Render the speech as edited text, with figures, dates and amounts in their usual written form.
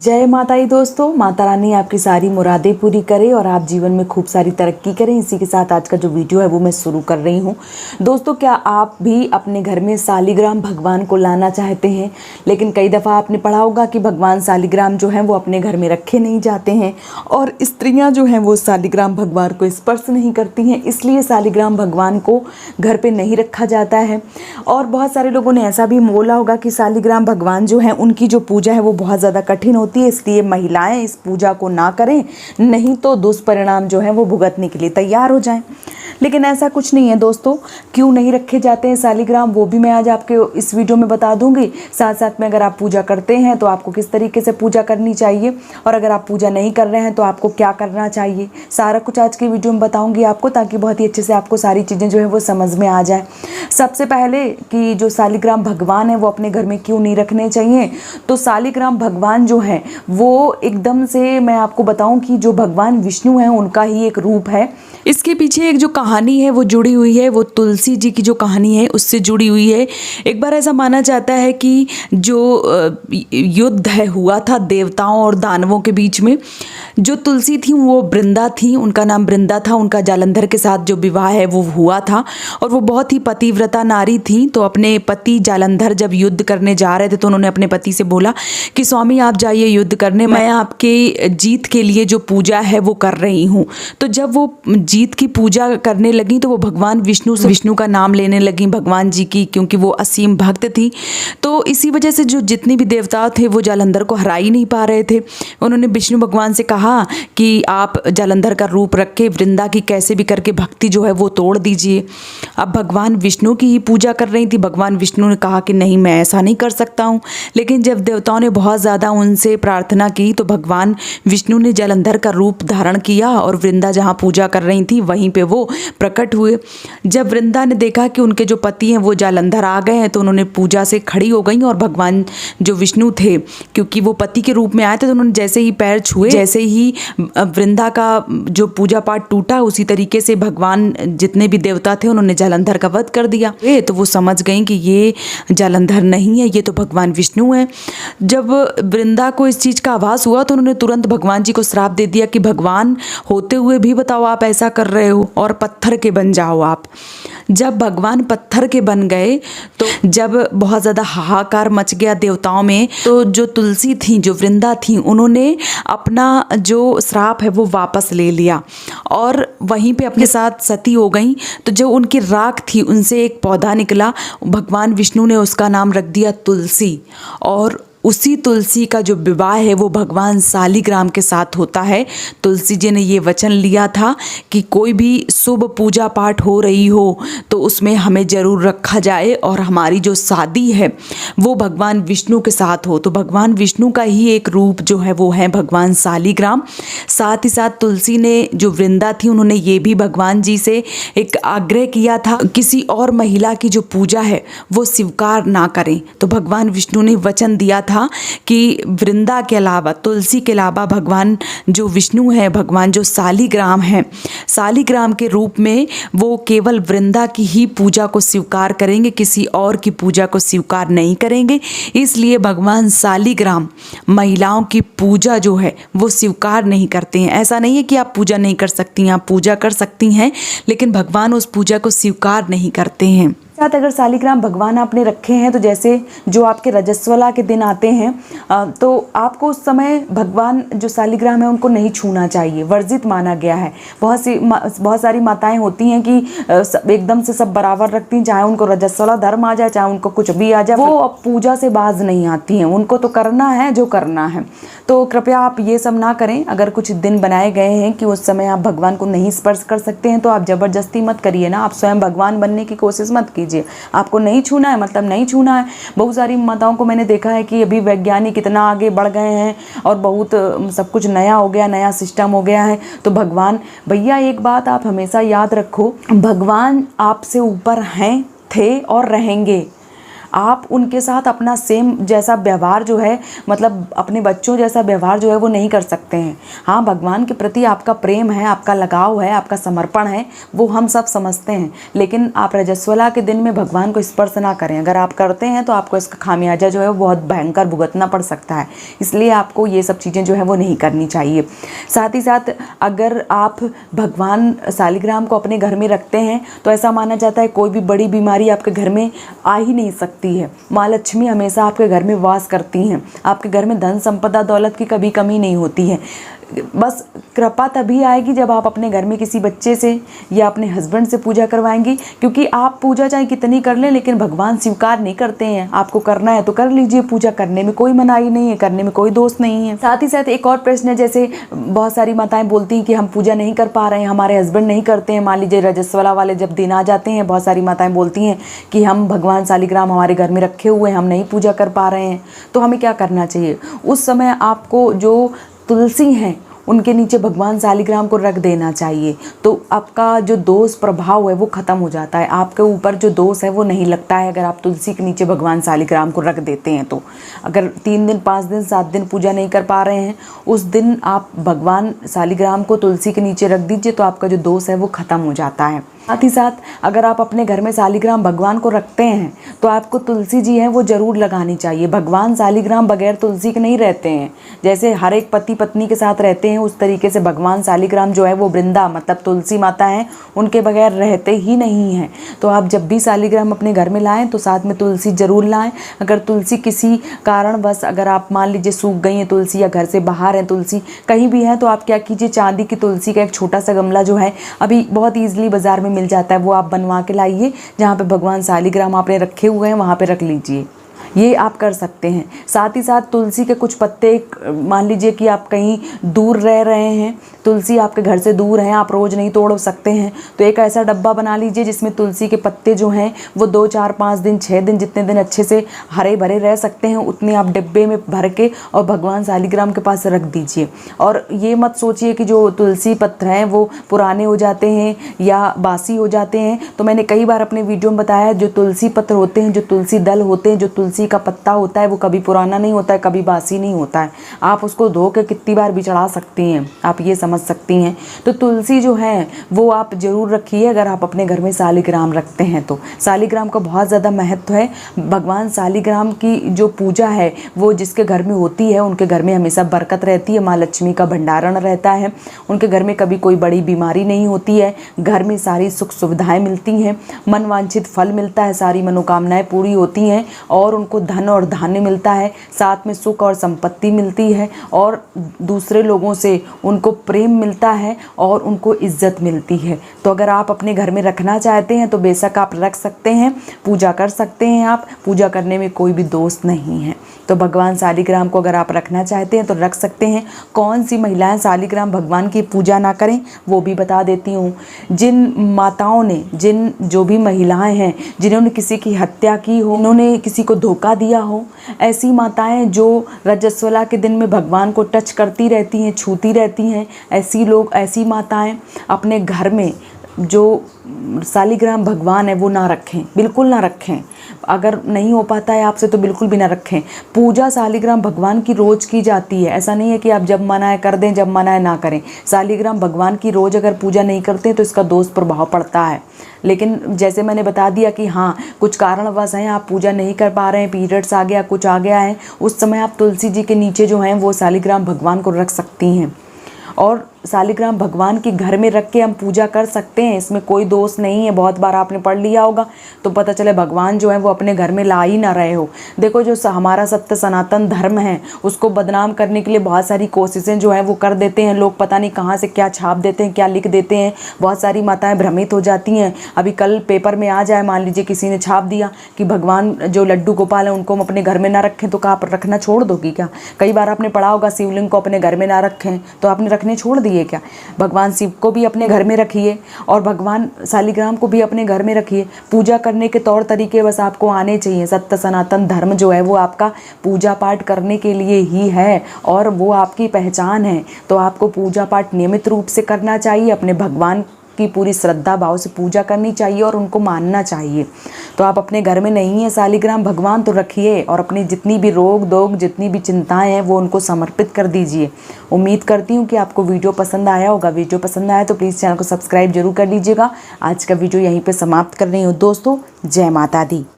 जय माता दी दोस्तों। माता रानी आपकी सारी मुरादें पूरी करे और आप जीवन में खूब सारी तरक्की करें। इसी के साथ आज का जो वीडियो है वो मैं शुरू कर रही हूँ। दोस्तों, क्या आप भी अपने घर में सालिग्राम भगवान को लाना चाहते हैं? लेकिन कई दफ़ा आपने पढ़ा होगा कि भगवान सालिग्राम जो हैं वो अपने घर में रखे नहीं जाते हैं और स्त्रियाँ जो हैं वो सालिग्राम भगवान को स्पर्श नहीं करती हैं, इसलिए सालिग्राम भगवान को घर पर नहीं रखा जाता है। और बहुत सारे लोगों ने ऐसा भी बोला होगा कि सालिग्राम भगवान जो हैं उनकी जो पूजा है वो बहुत ज़्यादा कठिन होती है, इसलिए महिलाएं इस पूजा को ना करें, नहीं तो दुष्परिणाम जो है वो भुगतने के लिए तैयार हो जाएं। लेकिन ऐसा कुछ नहीं है दोस्तों। क्यों नहीं रखे जाते हैं सालिग्राम, वो भी मैं आज आपके इस वीडियो में बता दूंगी। साथ साथ में अगर आप पूजा करते हैं तो आपको किस तरीके से पूजा करनी चाहिए, और अगर आप पूजा नहीं कर रहे हैं तो आपको क्या करना चाहिए, सारा कुछ आज की वीडियो में बताऊंगी आपको, ताकि बहुत ही अच्छे से आपको सारी चीज़ें जो है वो समझ में आ जाए। सबसे पहले कि जो सालिग्राम भगवान है वो अपने घर में क्यों नहीं रखने चाहिए, तो सालिग्राम भगवान जो है वो एकदम से मैं आपको बताऊं कि जो भगवान विष्णु हैं उनका ही एक रूप है। इसके पीछे एक जो कहानी है वो जुड़ी हुई है, वो तुलसी जी की जो कहानी है उससे जुड़ी हुई है। एक बार ऐसा माना जाता है कि जो युद्ध है हुआ था देवताओं और दानवों के बीच में, जो तुलसी थी वो वृंदा थी, उनका नाम वृंदा था। उनका जालंधर के साथ जो विवाह है वो हुआ था और वो बहुत ही पतिव्रता नारी थी। तो अपने पति जालंधर जब युद्ध करने जा रहे थे तो उन्होंने अपने पति से बोला कि स्वामी आप जाइए युद्ध करने, मैं आपके जीत के लिए जो पूजा है वो कर रही हूँ। तो जब वो जीत की पूजा करने लगी तो वो भगवान विष्णु से विष्णु का नाम लेने लगी भगवान जी की, क्योंकि वो असीम भक्त थी। तो इसी वजह से जो जितने भी देवता थे वो जालंधर को हरा ही नहीं पा रहे थे। उन्होंने विष्णु भगवान से कहा कि आप जालंधर का रूप रख के वृंदा की कैसे भी करके भक्ति जो है वो तोड़ दीजिए। अब भगवान विष्णु की ही पूजा कर रही थी। भगवान विष्णु ने कहा कि नहीं, मैं ऐसा नहीं कर सकता हूँ। लेकिन जब देवताओं ने बहुत ज़्यादा उनसे प्रार्थना की तो भगवान विष्णु ने जालंधर का रूप धारण किया और वृंदा जहाँ पूजा कर रही थी वहीं पे वो प्रकट हुए। जब वृंदा ने देखा कि उनके जो पति हैं वो जालंधर आ गए हैं तो उन्होंने पूजा से खड़ी हो गई और भगवान जो विष्णु थे, क्योंकि वो पति के रूप में आए थे, तो उन्होंने जैसे ही पैर छुए, जैसे ही वृंदा का जो पूजा पाठ टूटा, उसी तरीके से भगवान जितने भी देवता थे उन्होंने जालंधर का वध कर दिया। तो वो समझ गई कि ये जालंधर नहीं है, ये तो भगवान विष्णु है। जब वृंदा को इस चीज़ का आभास हुआ तो उन्होंने तुरंत भगवान जी को श्राप दे दिया कि भगवान होते हुए भी बताओ आप ऐसा कर रहे हो, और पत्थर के बन जाओ आप। जब भगवान पत्थर के बन गए तो जब बहुत ज़्यादा हाहाकार मच गया देवताओं में, तो जो तुलसी थी, जो वृंदा थी, उन्होंने अपना जो श्राप है वो वापस ले लिया और वहीं पे अपने साथ सती हो गई। तो जो उनकी राख थी उनसे एक पौधा निकला, भगवान विष्णु ने उसका नाम रख दिया तुलसी, और उसी तुलसी का जो विवाह है वो भगवान सालिग्राम के साथ होता है। तुलसी जी ने ये वचन लिया था कि कोई भी शुभ पूजा पाठ हो रही हो तो उसमें हमें ज़रूर रखा जाए और हमारी जो शादी है वो भगवान विष्णु के साथ हो। तो भगवान विष्णु का ही एक रूप जो है वो है भगवान सालिग्राम। साथ ही साथ तुलसी ने, जो वृंदा थी, उन्होंने ये भी भगवान जी से एक आग्रह किया था किसी और महिला की जो पूजा है वो स्वीकार ना करें। तो भगवान विष्णु ने वचन दिया था कि वृंदा के अलावा, तुलसी के अलावा भगवान जो विष्णु है, भगवान जो सालिग्राम है, सालिग्राम के रूप में वो केवल वृंदा की ही पूजा को स्वीकार करेंगे, किसी और की पूजा को स्वीकार नहीं करेंगे। इसलिए भगवान सालिग्राम महिलाओं की पूजा जो है वो स्वीकार नहीं करते हैं। ऐसा नहीं है कि आप पूजा नहीं कर सकती हैं, आप पूजा कर सकती हैं, लेकिन भगवान उस पूजा को स्वीकार नहीं करते हैं। साथ अगर सालिग्राम भगवान आपने रखे हैं तो जैसे जो आपके रजस्वला के दिन आते हैं तो आपको उस समय भगवान जो सालिग्राम है उनको नहीं छूना चाहिए, वर्जित माना गया है। बहुत सारी माताएं होती हैं कि एकदम से सब बराबर रखती हैं, चाहे उनको रजस्वला धर्म आ जाए, चाहे उनको कुछ भी आ जाए, वो अब पूजा से बाज नहीं आती हैं, उनको तो करना है जो करना है। तो कृपया आप ये सब ना करें। अगर कुछ दिन बनाए गए हैं कि उस समय आप भगवान को नहीं स्पर्श कर सकते हैं तो आप ज़बरदस्ती मत करिए ना, आप स्वयं भगवान बनने की कोशिश मत कीजिए। आपको नहीं छूना है मतलब नहीं छूना है। बहुत सारी माताओं को मैंने देखा है कि अभी वैज्ञानिक इतना आगे बढ़ गए हैं और बहुत सब कुछ नया हो गया, नया सिस्टम हो गया है। तो भगवान, भैया एक बात आप हमेशा याद रखो, भगवान आपसे ऊपर हैं, थे और रहेंगे। आप उनके साथ अपना सेम जैसा व्यवहार जो है, मतलब अपने बच्चों जैसा व्यवहार जो है वो नहीं कर सकते हैं। हाँ, भगवान के प्रति आपका प्रेम है, आपका लगाव है, आपका समर्पण है, वो हम सब समझते हैं, लेकिन आप रजस्वला के दिन में भगवान को स्पर्श ना करें। अगर आप करते हैं तो आपको इसका खामियाजा जो है वो बहुत भयंकर भुगतना पड़ सकता है, इसलिए आपको ये सब चीज़ें जो है वो नहीं करनी चाहिए। साथ ही साथ अगर आप भगवान शालिग्राम को अपने घर में रखते हैं तो ऐसा माना जाता है कोई भी बड़ी बीमारी आपके घर में आ ही नहीं सकती है। माँ लक्ष्मी हमेशा आपके घर में वास करती हैं, आपके घर में धन संपदा दौलत की कभी कमी नहीं होती है। बस कृपा तभी आएगी जब आप अपने घर में किसी बच्चे से या अपने हस्बैंड से पूजा करवाएंगी, क्योंकि आप पूजा चाहे कितनी कर लें लेकिन भगवान स्वीकार नहीं करते हैं। आपको करना है तो कर लीजिए, पूजा करने में कोई मनाही नहीं है, करने में कोई दोष नहीं है। साथ ही साथ एक और प्रश्न है, जैसे बहुत सारी माताएं बोलती हैं कि हम पूजा नहीं कर पा रहे हैं, हमारे हस्बैंड नहीं करते हैं। मान लीजिए रजस्वला वाले जब दिन आ जाते हैं, बहुत सारी माताएं बोलती हैं कि हम भगवान शालिग्राम हमारे घर में रखे हुए हैं, हम नहीं पूजा कर पा रहे हैं, तो हमें क्या करना चाहिए? उस समय आपको जो तुलसी हैं उनके नीचे भगवान शालिग्राम को रख देना चाहिए, तो आपका जो दोष प्रभाव है वो ख़त्म हो जाता है, आपके ऊपर जो दोष है वो नहीं लगता है। अगर आप तुलसी के नीचे भगवान शालिग्राम को रख देते हैं तो अगर 3 दिन 5 दिन 7 दिन पूजा नहीं कर पा रहे हैं, उस दिन आप भगवान शालिग्राम को तुलसी के नीचे रख दीजिए, तो आपका जो दोष है वो ख़त्म हो जाता है। साथ ही साथ अगर आप अपने घर में शालिग्राम भगवान को रखते हैं तो आपको तुलसी जी है वो ज़रूर लगानी चाहिए। भगवान शालिग्राम बगैर तुलसी के नहीं रहते हैं। जैसे हर एक पति पत्नी के साथ रहते हैं, उस तरीके से भगवान शालिग्राम जो है वो वृंदा मतलब तुलसी माता हैं, उनके बगैर रहते ही नहीं हैं। तो आप जब भी शालिग्राम अपने घर में लाएँ तो साथ में तुलसी ज़रूर लाएँ। अगर तुलसी किसी कारणवश अगर आप मान लीजिए सूख गई हैं तुलसी, या घर से बाहर है तुलसी, कहीं भी है, तो आप क्या कीजिए, चांदी की तुलसी का एक छोटा सा गमला जो है अभी बहुत ईजिली बाज़ार में मिल जाता है, वो आप बनवा के लाइए। जहाँ पे भगवान शालिग्राम आपने रखे हुए हैं वहाँ पे रख लीजिए, ये आप कर सकते हैं। साथ ही साथ तुलसी के कुछ पत्ते, मान लीजिए कि आप कहीं दूर रह रहे हैं, तुलसी आपके घर से दूर हैं, आप रोज़ नहीं तोड़ सकते हैं, तो एक ऐसा डब्बा बना लीजिए जिसमें तुलसी के पत्ते जो हैं वो 2 4 5 दिन 6 दिन जितने दिन अच्छे से हरे भरे रह सकते हैं उतने आप डिब्बे में भर के और भगवान शालिग्राम के पास रख दीजिए। और ये मत सोचिए कि जो तुलसी पत्र हैं वो पुराने हो जाते हैं या बासी हो जाते हैं। तो मैंने कई बार अपने वीडियो में बताया, जो तुलसी पत्र होते हैं, जो तुलसी दल होते हैं, जो तुलसी का पत्ता होता है, वो कभी पुराना नहीं होता है, कभी बासी नहीं होता है। आप उसको धो के कितनी बार भी चढ़ा सकती हैं, आप ये समझ सकती हैं। तो तुलसी जो है वो आप ज़रूर रखिए अगर आप अपने घर में शालिग्राम रखते हैं तो। शालिग्राम का बहुत ज़्यादा महत्व है। भगवान शालिग्राम की जो पूजा है वो जिसके घर में होती है उनके घर में हमेशा बरकत रहती है, माँ लक्ष्मी का भंडारण रहता है, उनके घर में कभी कोई बड़ी बीमारी नहीं होती है, घर में सारी सुख सुविधाएँ मिलती हैं, मन वांछित फल मिलता है, सारी मनोकामनाएँ पूरी होती हैं और उनको धन और धान्य मिलता है, साथ में सुख और संपत्ति मिलती है और दूसरे लोगों से उनको प्रेम मिलता है और उनको इज्जत मिलती है। तो अगर आप अपने घर में रखना चाहते हैं तो बेशक आप रख सकते हैं, पूजा कर सकते हैं, आप पूजा करने में कोई भी दोष नहीं है। तो भगवान शालिग्राम को अगर आप रखना चाहते हैं तो रख सकते हैं। कौन सी महिलाएं शालिग्राम भगवान की पूजा ना करें वो भी बता देती हूँ। जिन माताओं ने, जो भी महिलाएं हैं जिन्होंने किसी की हत्या की हो, उन्होंने किसी को धोखा दिया हो, ऐसी माताएं जो रजस्वला के दिन में भगवान को टच करती रहती हैं, छूती रहती हैं, ऐसी माताएं अपने घर में जो शालिग्राम भगवान है वो ना रखें, बिल्कुल ना रखें। अगर नहीं हो पाता है आपसे तो बिल्कुल भी ना रखें। पूजा शालिग्राम भगवान की रोज़ की जाती है, ऐसा नहीं है कि आप जब मना है कर दें, जब मना है ना करें। शालिग्राम भगवान की रोज़ अगर पूजा नहीं करते तो इसका दोष प्रभाव पड़ता है। लेकिन जैसे मैंने बता दिया कि हाँ कुछ कारणवश हैं आप पूजा नहीं कर पा रहे हैं, पीरियड्स आ गया, कुछ आ गया है, उस समय आप तुलसी जी के नीचे जो हैं वो शालिग्राम भगवान को रख सकती हैं और शालिग्राम भगवान के घर में रख के हम पूजा कर सकते हैं, इसमें कोई दोष नहीं है। बहुत बार आपने पढ़ लिया होगा तो पता चले भगवान जो है वो अपने घर में ला ही ना रहे हो। देखो जो हमारा सत्य सनातन धर्म है उसको बदनाम करने के लिए बहुत सारी कोशिशें जो हैं वो कर देते हैं लोग, पता नहीं कहाँ से क्या छाप देते हैं, क्या लिख देते हैं। बहुत सारी माताएं भ्रमित हो जाती हैं। अभी कल पेपर में आ जाए, मान लीजिए किसी ने छाप दिया कि भगवान जो लड्डू गोपाल है उनको हम अपने घर में ना रखें, तो कहाँ पर रखना छोड़ दोगी क्या? कई बार आपने पढ़ा होगा शिवलिंग को अपने घर में ना रखें, तो आपने रखने छोड़ दिए क्या? भगवान शिव को भी अपने घर में रखिए और भगवान शालिग्राम को भी अपने घर में रखिए। पूजा करने के तौर तरीके बस आपको आने चाहिए। सत्य सनातन धर्म जो है वो आपका पूजा पाठ करने के लिए ही है और वो आपकी पहचान है। तो आपको पूजा पाठ नियमित रूप से करना चाहिए, अपने भगवान की पूरी श्रद्धा भाव से पूजा करनी चाहिए और उनको मानना चाहिए। तो आप अपने घर में नहीं है शालिग्राम भगवान तो रखिए और अपनी जितनी भी रोग दोग जितनी भी चिंताएं हैं वो उनको समर्पित कर दीजिए। उम्मीद करती हूँ कि आपको वीडियो पसंद आया होगा। वीडियो पसंद आया तो प्लीज़ चैनल को सब्सक्राइब जरूर कर लीजिएगा। आज का वीडियो यहीं पर समाप्त कर रही हूँ दोस्तों। जय माता दी।